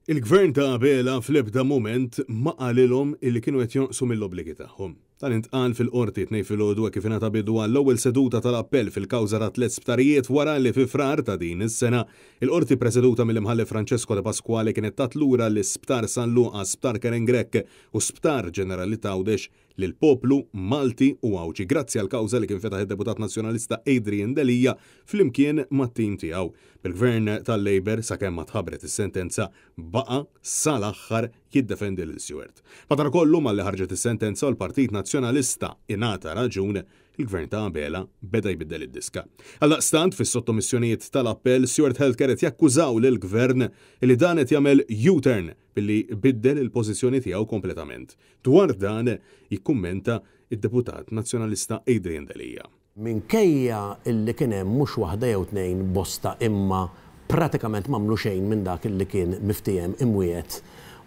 Il-gvern ta' Bela fl-ebda moment ma qalilhom illi kienu qed jonqsu mill-obbligi tagħhom. Dan intqal fil-qorti tnej filgħodu kif ingħata bidu għall-ewwel seduta tal-appell fil-kawża ta' tliet sptarijiet wara li fi frar ta' din is-sena il-qorti preseduta mill-imħallef Francesco De Pasquale kienet tat lura l-Isptar San Luqa, Sptar Keren Grek u Sptar Ġenerali Tawdex lil poplu Malti u Awġi grazzi għal kawża li kien fetaħ id-deputat nazzjonalista Adrian Delija flimkien mat-tim tiegħu. Bil-gvern tal-Labor sakemm ma tħabbret is-sentenza baqa' sal-aħħar jiddefendi lil Stewart. Madar kollu malli ħarġet is-sentenza u l-Partit Nazzjonalista ingħata raġun il-gvern ta' Bela beda jbiddel id-diska. Għaldaqstant fis-sottomissjonijiet tal-appell Stewart Healthcare qed jakkużaw lill-gvern li dan qed jagħmel U-turn billi biddel il-pożizzjoni tiegħu kompletament. Dwar dan jikkummenta id-deputat nazzjonalista Adrian Delija. Minkejja illi kien hemm mhux waħda jew tnejn bosta imma pratikament m'għamlu xejn minn dak illi kien miftijem imwiet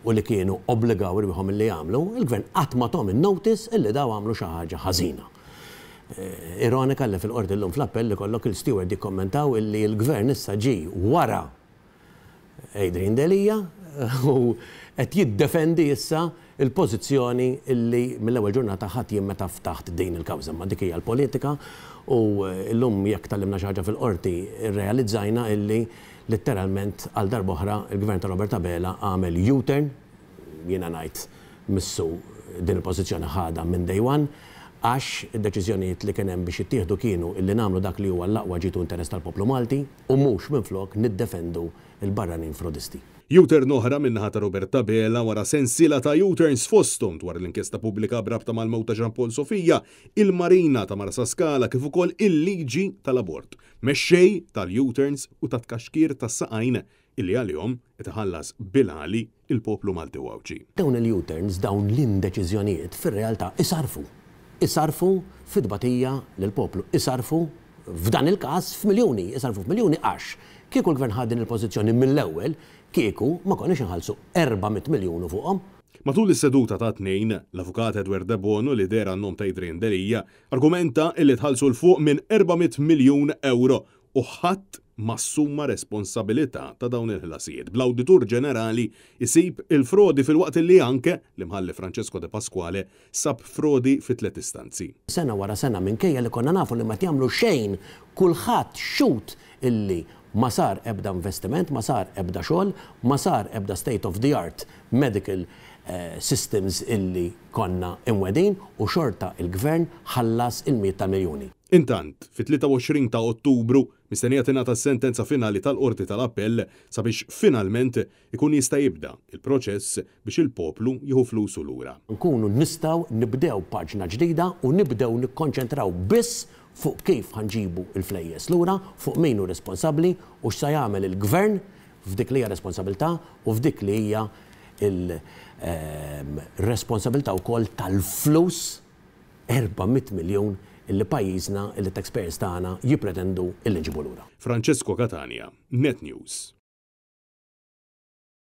u li kienu obbligaw irwieħhom illi jagħmlu, il-gvern qatt ma tom in-notice illi daw għamlu xi ħaġa ħażina. Ironika li fil-qorti llum fl-appell li kollok il-steward jikkommentaw illi l-gvern issa ġi wara Adrian Delija u qed jiddefendi issa il-pożizzjoni illi mill-ewwel ġurnata ħadd jimmeta ftaħt din il-kawża ma dik hija l-politika u llum jekk tallimna xi ħaġa fil-qorti irrealizzajna illi letteralment għal darba oħra il-gvern ta' Robert Bela għamel U-turn, jiena ngħid missu din il-pożizzjoni ħada minn day one għax id-deċiżjonijiet li kien hemm biex jittieħdu kienu illi nagħmlu dak li huwa l-aqwa ġitu interess tal-poplu Malti u mhux minflok niddefendu il-barranin frodisti. U-turn oħra min-naħa ta' Robert Bela wara sensiela ta' U-turns fosthom dwar l-inkjesta pubblika brabta mal-mewt ta' Jean Paul Sofija, il-Marina ta' Marsa Scala kif ukoll il-liġi tal-abort, mexxej tal-U-turns u ta' tkaxkir tas-saqajn illi għalihom qed iħallas bil-għali il-poplu Malti u Awġi. Dawn il-U-turns, dawn l-indeċiżjonijiet fir-realtà isarfu fid-batija lill-poplu, isarfu f'dan il-każ f'miljuni, isarfu f'miljuni għax kieku l-gvern ħaddin il-pożizzjoni mill-ewwel kieku ma konniex inħallsu 400 miljun fuqhom. Matul is-seduta ta' tnejn, l-avukat Edward De Bono li dera n-nom ta' Adrian Delija argumenta illi tħallsu l-fuq minn 400 miljun euro u ħadd massuma responsabilità ta' dawn il-ħlasijiet. Bl-Awditur Ġenerali isib il-frodi fil-waqt li anke l-imħalli Francesco De Pasquale sab frodi fi 3 istanzi. Sena wara sena minkejja li konna nafu li ma jagħmlu xejn kulħadd xut illi ma sar ebda investiment, ma sar ebda xogħol, ma sar ebda state of the art medical systems illi konna imwedin u xorta il-gvern ħallas il-miet ta' miljuni. Intant, fit-23 ta' Ottubru mistennija tingħata s-sentenza finali tal-Qorti tal-Appell sabiex finalment ikun jista' jibda il-proċess biex il-poplu jieħu flusu lura. Nkunu nistgħu nibdew paġna ġdida u nibdew nikkonċentraw biss fuq kif ħanġibu il-flejjes lura, fuq min hu responsabbli u x'sa jagħmel il-gvern f'dik li hija responsabilità u f'dik li hija il-responsabilità wkoll tal-flus 400 miljun illi pajjiżna illi taxpayers tagħna jippretendu illi nġibu lura. Francesco Catania, Net News.